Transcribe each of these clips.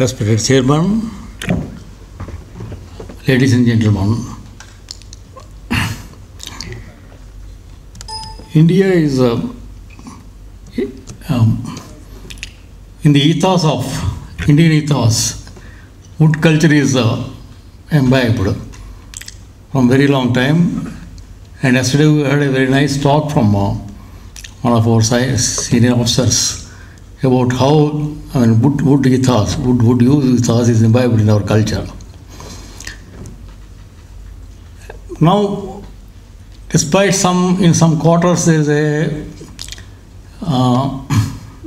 Respected Chairman, ladies and gentlemen, India is in the ethos of Indian ethos. Wood culture is imbibed from very long time, and yesterday we had a very nice talk from one of our senior officers about how wood ethos, wood use ethos is imbibed in our culture. Now, despite in some quarters there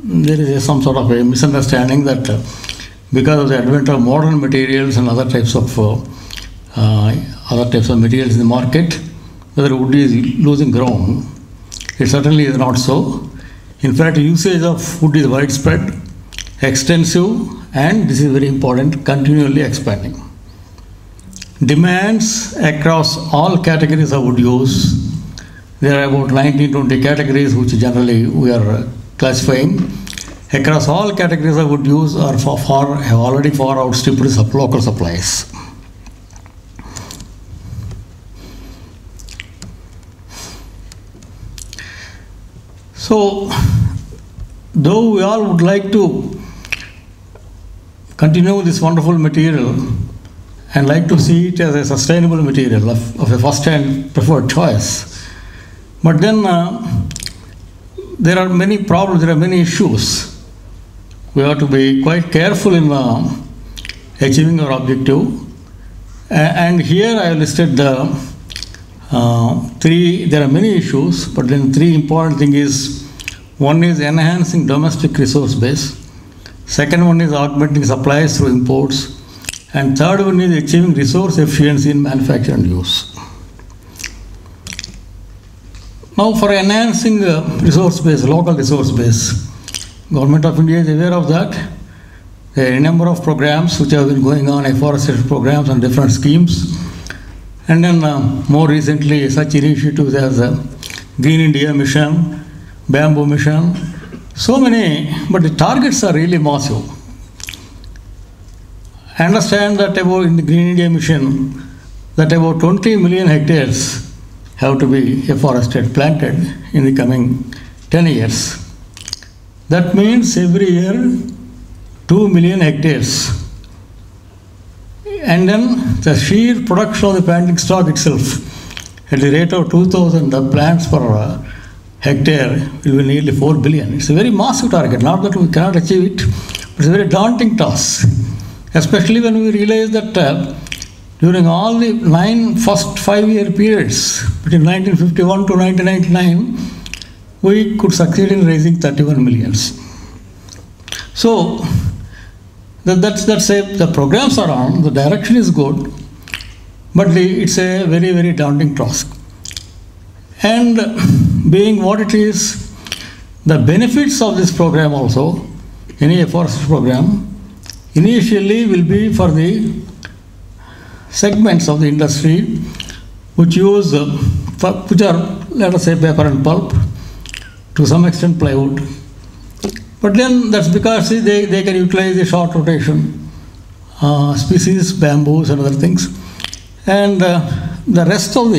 is some sort of a misunderstanding that because of the advent of modern materials and other types of materials in the market, whether wood is losing ground. It certainly is not so. In fact, usage of wood is widespread, extensive, and this is very important, continually expanding. Demands across all categories of wood use. There are about 19-20 categories which generally we are classifying. Across all categories of wood use have already far outstripped local supplies. So, though we all would like to continue this wonderful material and like to see it as a sustainable material of a first-hand preferred choice, but then there are many problems, there are many issues. We have to be quite careful in achieving our objective. And here I have listed the there are many issues, but then three important things is, one is enhancing domestic resource base, second one is augmenting supplies through imports, and third one is achieving resource efficiency in manufacture and use. Now for enhancing resource base, local resource base, Government of India is aware of that. There are a number of programs which have been going on, afforestation programs and different schemes. And then more recently, such initiatives as Green India Mission, Bamboo Mission, so many, but the targets are really massive. I understand that in the Green India Mission, that about 20 million hectares have to be afforested, planted in the coming 10 years. That means every year 2 million hectares. And then the sheer production of the planting stock itself, at the rate of 2,000 plants per hectare, will be nearly 4 billion. It's a very massive target. Not that we cannot achieve it, but it's a very daunting task. Especially when we realize that during all the first 5-year periods, between 1951 to 1999, we could succeed in raising 31 millions. So, the programs are on, the direction is good, but it's a very, very daunting task. And being what it is, the benefits of this program also, any afforestation program, initially will be for the segments of the industry which are, let us say, paper and pulp, to some extent plywood. But then that's because they can utilize the short rotation species, bamboos and other things. And the rest of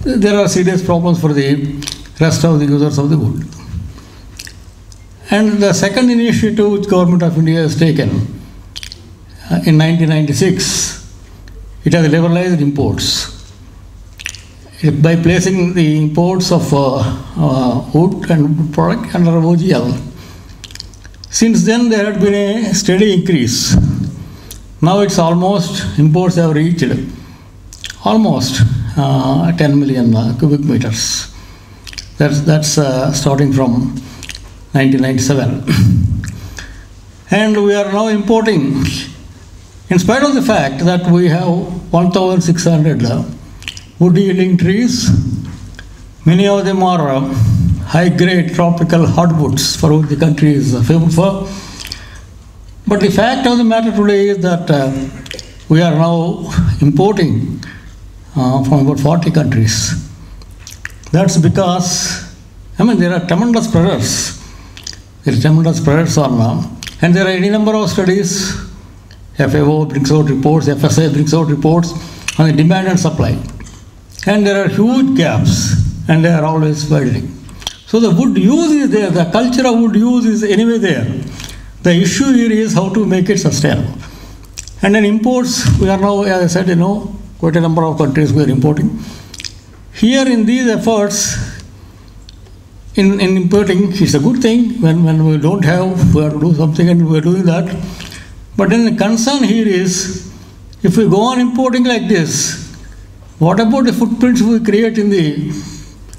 there are serious problems for the rest of the users of the wood. And the second initiative which Government of India has taken in 1996, it has liberalized imports. By placing the imports of wood and wood product under OGL. Since then there had been a steady increase. Now it's almost, imports have reached almost 10 million cubic meters. That's starting from 1997. And we are now importing, in spite of the fact that we have 1,600 wood yielding trees. Many of them are high-grade tropical hardwoods for which the country is famous for. But the fact of the matter today is that we are now importing from about 40 countries. That's because, there are tremendous pressures. There are tremendous pressures on And there are any number of studies. FAO brings out reports, FSA brings out reports on the demand and supply. And there are huge gaps, and they are always widening. So the wood use is there, the culture of wood use is anyway there. The issue here is how to make it sustainable. And then imports, we are now, as I said, quite a number of countries we are importing. Here in these efforts, in importing, it's a good thing. When we don't have, we have to do something and we are doing that. But then the concern here is, if we go on importing like this, what about the footprints we create in the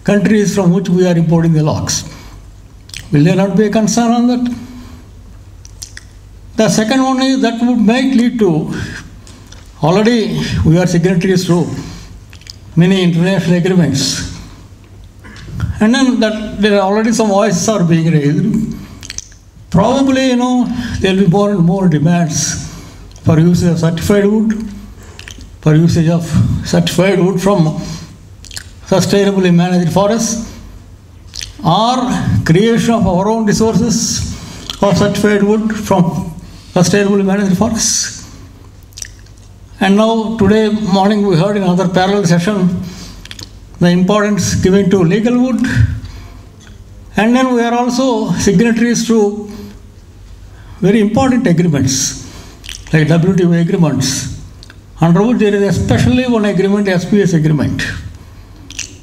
countries from which we are importing the logs? Will there not be a concern on that? The second one is that might lead to, already we are signatories to many international agreements. And then that there are already some voices are being raised. Probably, there will be more and more demands for usage of certified wood, for usage of certified wood from sustainably managed forests, or creation of our own resources of certified wood from sustainably managed forests. And now, today morning, we heard in another parallel session the importance given to legal wood. And then we are also signatories to very important agreements, like WTO agreements, under which there is especially one agreement, SPS agreement.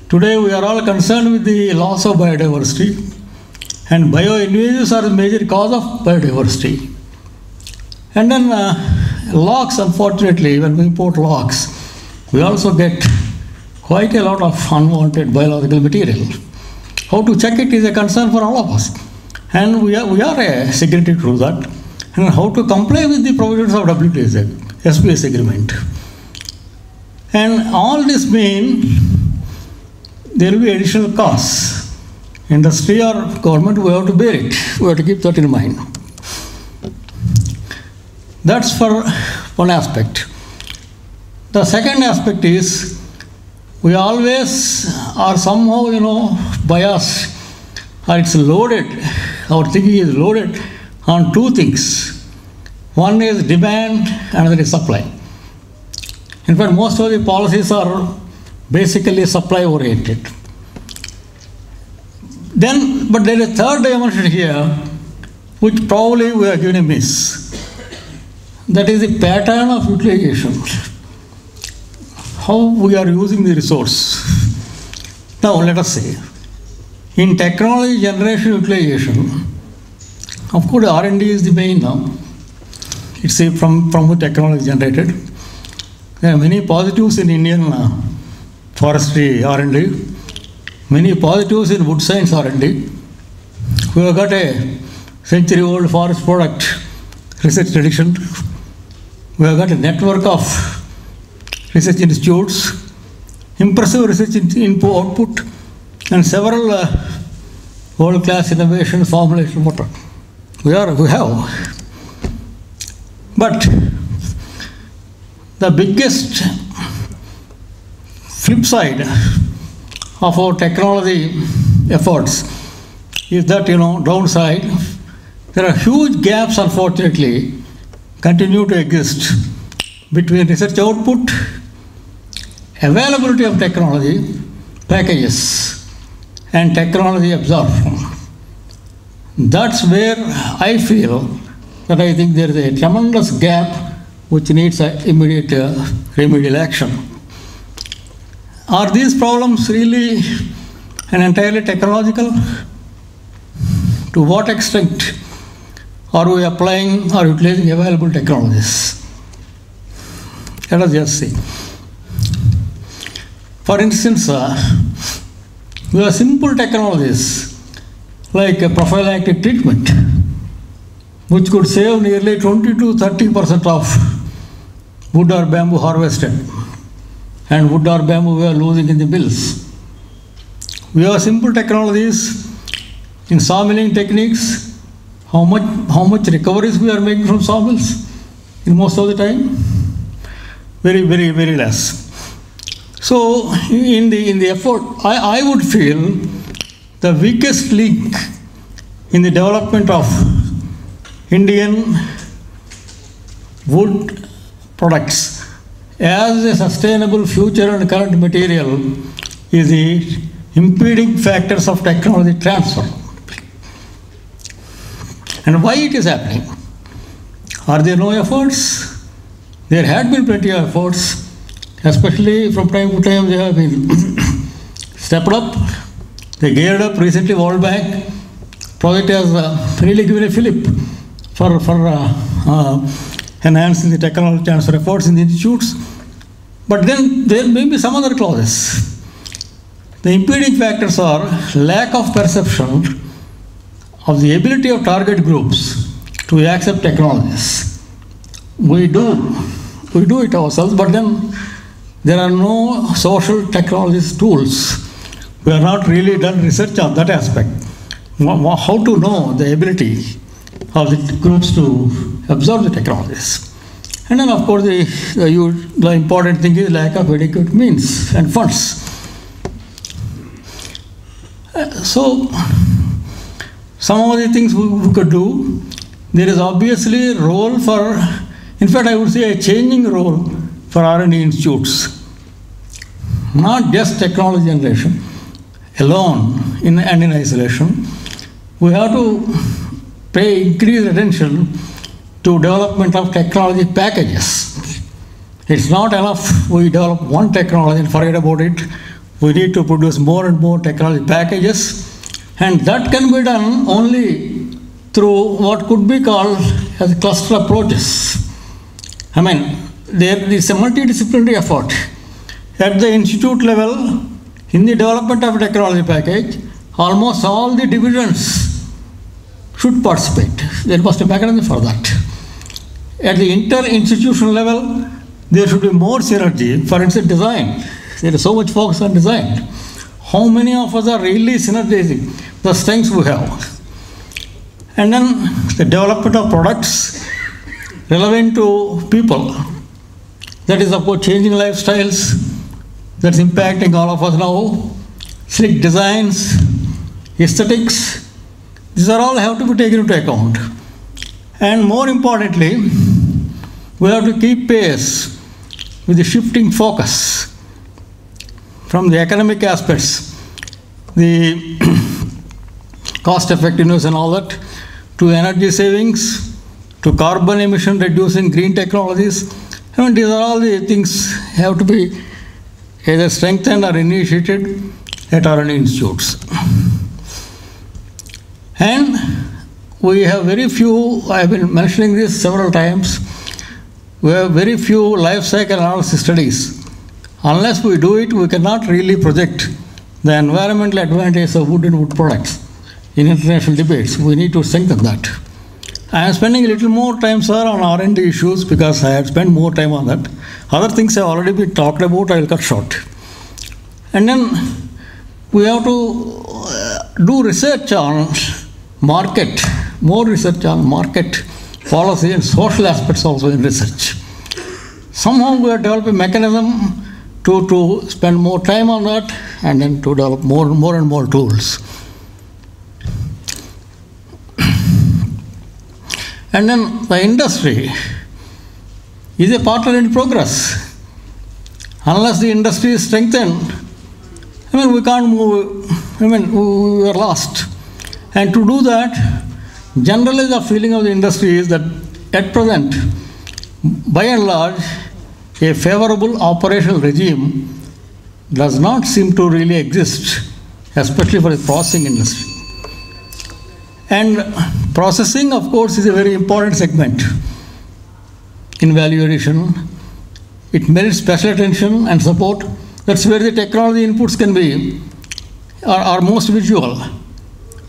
Today we are all concerned with the loss of biodiversity, and bioinvasions are the major cause of biodiversity. And then logs, unfortunately, when we import logs, we also get quite a lot of unwanted biological material. How to check it is a concern for all of us. And we are a signatory to that. And how to comply with the provisions of WTO, SPS agreement. And all this means there will be additional costs. Industry or government, we have to bear it. We have to keep that in mind. That's for one aspect. The second aspect is, we always are somehow, biased, or it's loaded, our thinking is loaded on two things. One is demand, another is supply. In fact, most of the policies are basically supply oriented. But there is a third dimension here, which probably we are given a miss. That is the pattern of utilization. How we are using the resource. Now, let us say, in technology generation utilization, of course, R&D is the main now. It's from the technology generated. There are many positives in Indian forestry R&D, many positives in wood science R&D. We have got a century-old forest product research tradition. We have got a network of research institutes, impressive research output, and several world-class innovation formulation water. We have. But the biggest flip side of our technology efforts is that, downside, there are huge gaps, unfortunately, continue to exist between research output, availability of technology, packages, and technology absorption. That's where I feel that I think there is a tremendous gap which needs immediate remedial action. Are these problems really and entirely technological? To what extent are we applying or utilizing available technologies? Let us just see. For instance, we have simple technologies like a prophylactic treatment, which could save nearly 20 to 30% of wood or bamboo harvested, and wood or bamboo we are losing in the mills. We have simple technologies in sawmilling techniques. How much recoveries we are making from sawmills in most of the time? Very, very, very less. So in the effort, I would feel the weakest link in the development of Indian wood products as a sustainable future and current material is the impeding factors of technology transfer. And why it is happening? Are there no efforts? There had been plenty of efforts, especially from time to time they have been stepped up. They geared up recently, World Bank project has really given a fillip for enhancing the technology transfer efforts in the institutes. But then there may be some other clauses. The impeding factors are lack of perception of the ability of target groups to accept technologies. We do it ourselves, but then there are no social technologies tools. We have not really done research on that aspect. How to know the ability of the groups to absorb the technologies. And then, of course, the important thing is lack of adequate means and funds. So, some of the things we could do, there is obviously a role for, in fact, I would say a changing role for R&D institutes. Not just technology generation alone and in isolation. We have to pay increased attention to development of technology packages. It's not enough we develop one technology and forget about it. We need to produce more and more technology packages, and that can be done only through what could be called as cluster approaches. I mean, there is a multidisciplinary effort. At the institute level, in the development of a technology package, almost all the divisions should participate. There must be a mechanism for that. At the inter-institutional level, there should be more synergy. For instance, design. There is so much focus on design. How many of us are really synergizing the strengths we have? And then the development of products relevant to people. That is, of course, changing lifestyles. That's impacting all of us now. Slick designs, aesthetics. These are all have to be taken into account. And more importantly, we have to keep pace with the shifting focus from the economic aspects, the cost effectiveness and all that, to energy savings, to carbon emission reducing green technologies. I mean, these are all the things have to be either strengthened or initiated at R&D institutes. And we have very few, I have been mentioning this several times, we have very few life cycle analysis studies. Unless we do it, we cannot really project the environmental advantage of wood and wood products in international debates. We need to strengthen that. I am spending a little more time, sir, on R&D issues because I had spent more time on that. Other things have already been talked about, I will cut short. And then we have to do research on market, more research on market policy and social aspects also in research. Somehow we have developed a mechanism to spend more time on that and then to develop more and more tools. And then the industry is a partner in progress. Unless the industry is strengthened, I mean, we can't move, I mean, we are lost. And to do that, generally the feeling of the industry is that at present, by and large, a favorable operational regime does not seem to really exist, especially for the processing industry. And processing, of course, is a very important segment in value addition. It merits special attention and support. That's where the technology inputs can be, are most visual.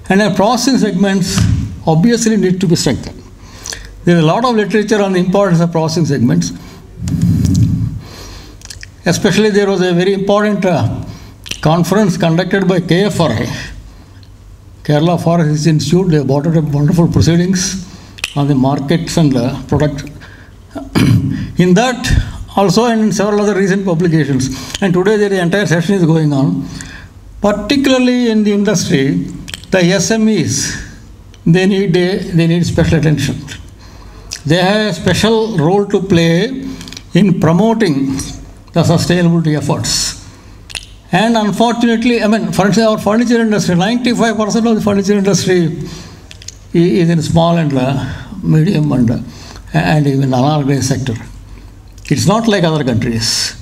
And our processing segments obviously need to be strengthened. There is a lot of literature on the importance of processing segments. Especially there was a very important conference conducted by KFRI, Kerala Forest Institute. They brought out wonderful proceedings on the markets and product. In that also and in several other recent publications. And today the entire session is going on. Particularly in the industry, the SMEs they need special attention. They have a special role to play in promoting the sustainability efforts. And unfortunately, for instance, our furniture industry, 95% of the furniture industry is in small and medium and even unorganized sector. It's not like other countries.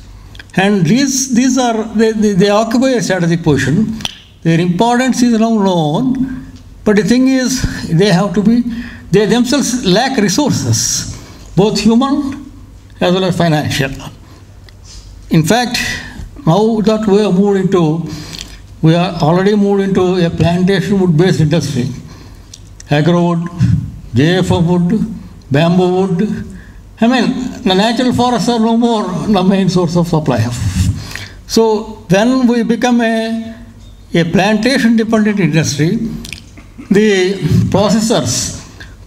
And these are, they occupy a strategic position. Their importance is now known, but the thing is, they themselves lack resources, both human as well as financial. In fact, now that we are already moved into a plantation wood-based industry. Agro wood, JFO wood, bamboo wood. The natural forests are no more the main source of supply. So when we become a plantation-dependent industry, the processors,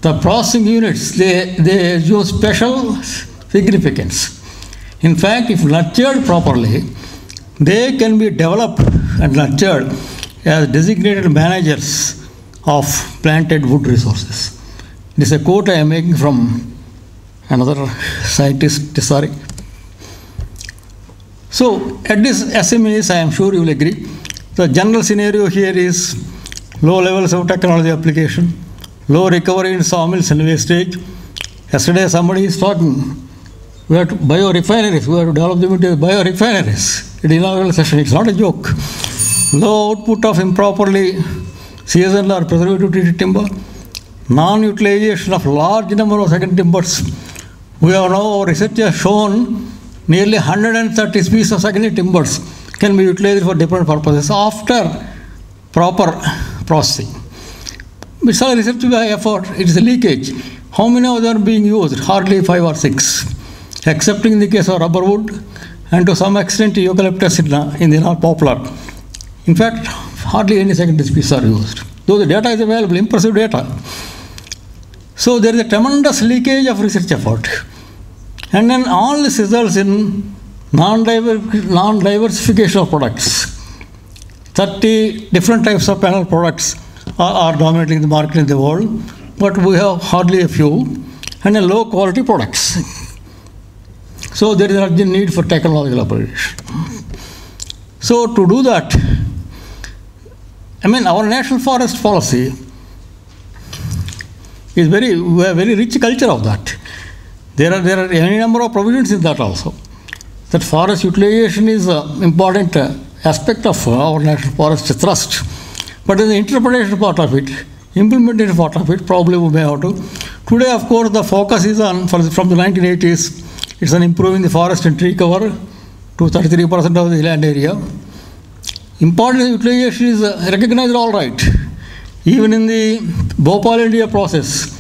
the processing units, they use special significance. In fact, if nurtured properly, they can be developed and nurtured as designated managers of planted wood resources. This is a quote I am making from another scientist, Tessari. So, at this SMEs, I am sure you will agree, the general scenario here is low levels of technology application, low recovery in sawmills and wastage. Yesterday, somebody is talking. We have to biorefineries. We have to develop them into biorefineries. It is inaugural session. It's not a joke. Low output of improperly seasoned or preservative treated timber. Non-utilization of large number of second timbers. We have now, our research has shown nearly 130 species of secondary timbers can be utilized for different purposes after proper processing. It's all research by effort. It is a leakage. How many of them are being used? Hardly 5 or 6. Except in the case of rubber wood and to some extent eucalyptus in the North popular. In fact, hardly any secondary species are used. Though the data is available, impressive data. So there is a tremendous leakage of research effort. And then all this results in non-diversification of products. 30 different types of panel products are dominating the market in the world, but we have hardly a few, and a low quality products. So there is an urgent need for technological upgradation. So to do that, our national forest policy is we have a very rich culture of that. There are any number of provisions in that also. That forest utilization is an important aspect of our national forest thrust. But in the interpretation part of it, implementation part of it, probably we may have to. Today, of course, the focus is on, from the 1980s, it's on improving the forest and tree cover to 33% of the land area. Important utilization is recognized all right. Even in the Bhopal India process,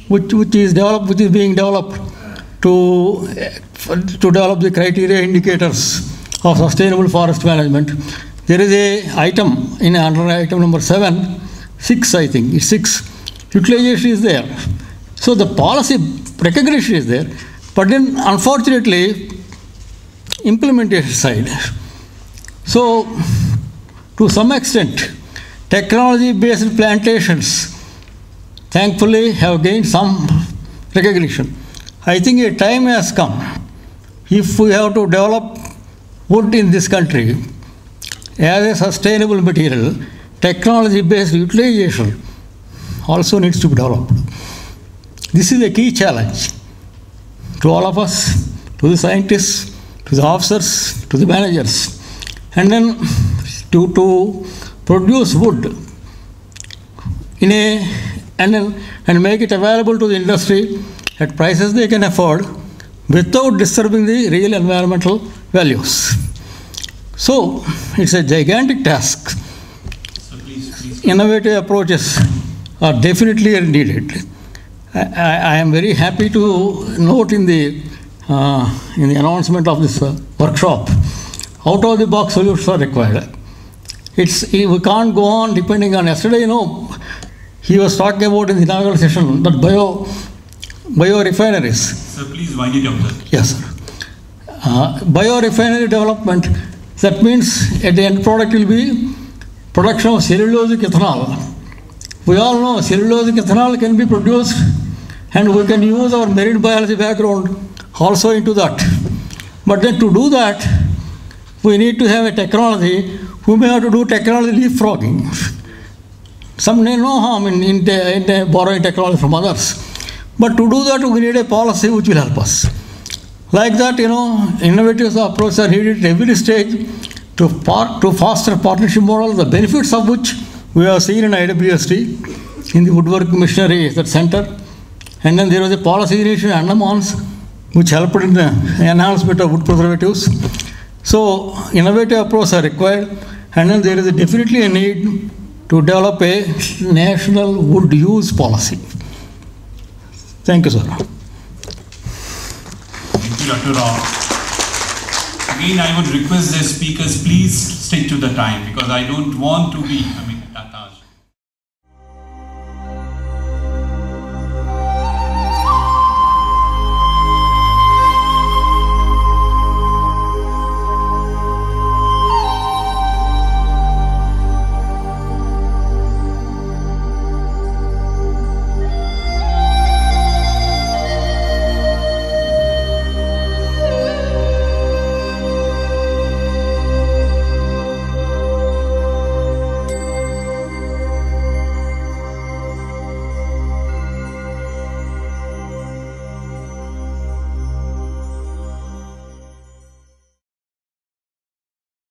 which is being developed to develop the criteria indicators of sustainable forest management, there is a item under item number 6, I think, it's 6. Utilization is there. So the policy recognition is there, but then unfortunately, implementation side. So to some extent, technology-based plantations thankfully have gained some recognition. I think a time has come, if we have to develop wood in this country as a sustainable material, technology-based utilization also needs to be developed. This is a key challenge to all of us, to the scientists, to the officers, to the managers. And then to produce wood and make it available to the industry at prices they can afford without disturbing the real environmental values. So it's a gigantic task. So please. Innovative approaches are definitely needed. I am very happy to note in the announcement of this workshop, out-of-the-box solutions are required. We can't go on depending on yesterday. He was talking about in the inaugural session that biorefineries. Sir, please wind it up, sir. Yes, sir. Biorefinery development. That means at the end product will be production of cellulosic ethanol We all know cellulosic ethanol can be produced, and we can use our marine biology background also into that. But then to do that, we need to have a technology. We may have to do technology leapfrogging. Some may no harm in borrowing technology from others. But to do that, we need a policy which will help us. Like that, innovative approaches are needed at every stage to foster partnership model, the benefits of which we have seen in IWST, in the woodwork machinery that center. And then there was a policy initiative in Andamans, which helped in the enhancement of wood preservatives. So, innovative approaches are required, and then there is definitely a need to develop a national wood use policy. Thank you, sir. Thank you, Dr. Rao. Again, I would request the speakers, please stick to the time, because I don't want to be,